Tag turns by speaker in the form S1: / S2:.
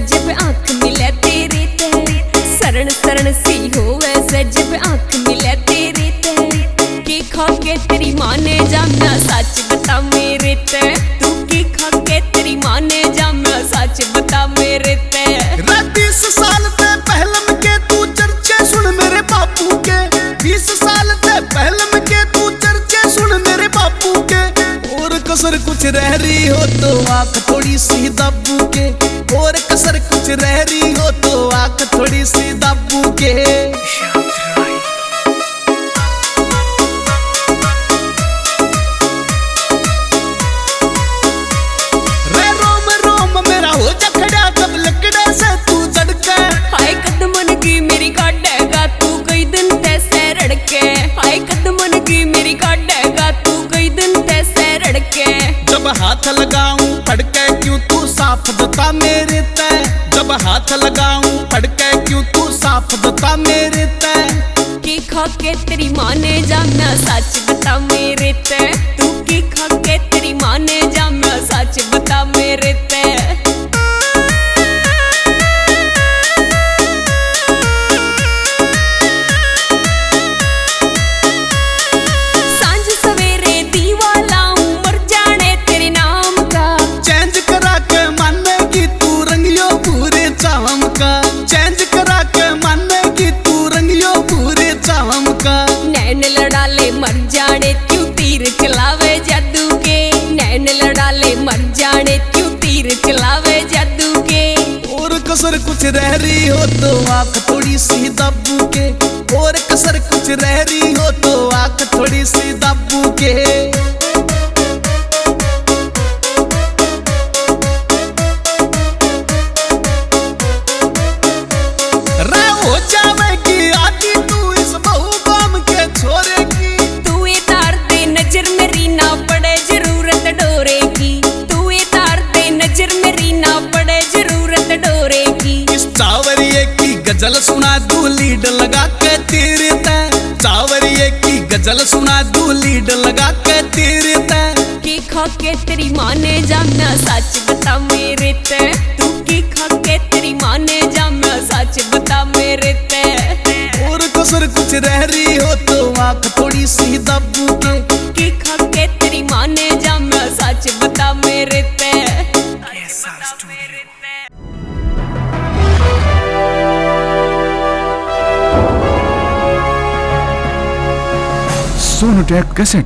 S1: जब आँख मिले तेरे ते, शरण शरण सी हो वैसे जब आँख मिले तेरे ते। की खा के तेरी माँ ने जाना सच बता मेरे ते, तू की खा के तेरी माँ ने जाना सच बता मेरे ते।
S2: 20 साल ते पहलम के तू चर्चे सुन मेरे बापू के, 20 साल ते पहलम के तू चर्चे सुन मेरे बापू के। और कसर कुछ रह रही हो तो आँख थोड़ी सी दाबू के, और कसर कुछ रह रही हो तो आँख थोड़ी सी दाबू के। रे रोम रोम मेरा हो जा खड़ा जब लकड़े से तू जड़के।
S1: हाय कदमन की मेरी काटेगा तू कई दिन तैसे रड़के, हाय कदमन की मेरी काटेगा तू कई दिन तैसे रड़के।
S2: जब हाथ लगाऊं फड़के क्यों तू साफ देता मेरे ते, जब हाथ लगाऊं फड़के क्यों तू साफ देता मेरे ते।
S1: की खा के तेरी माँ ने जाना सच बता मेरे ते, तू की खा के तेरी माँ ने जाना सच बता मेरे ते। सांझ सवेरे दीवा लाऊं मर जाने तेरे नाम का,
S2: चेंज करा के मानेगी तू रंगियो पूरे चाम का, चेंज करा के मानेगी तू रंगियो पूरे चाम का।
S1: नैन लड़ा ले मर जाने क्यों तीर चलावे जादू के, नैन लड़ा ले मर जाने क्यों तीर चलावे जादू के।
S2: और कसर कुछ रह रही हो तो आँख थोड़ी सी दाबू के, और कसर कुछ रह रही हो तो आँख थोड़ी सी दाबू के। रे हो जावेगी आदि तू इस बहू गाम के छोरे की,
S1: तू ये तार दे नजर मेरी ना पड़े जरूरत डोरे की, तू ये तार दे नजर मेरी ना पड़े जरूरत डोरे की।
S2: इस चावरिये की गजल सुना दू लीड लगा के तेरे ते, चावरिये की गजल सुना दू लीड लगा के तेरे ते।
S1: की खा के तेरी माँ ने जाना सच बता मेरे ते, तू की खा के तेरी माँ ने जाना सच बता मेरे ते।
S2: और कसर कुछ रह रही हो तो आँख थोड़ी सी दाबू के,
S1: की खा के तेरी माँ ने जाना सच बता मेरे ते।
S3: सोनोटेप कैसेट।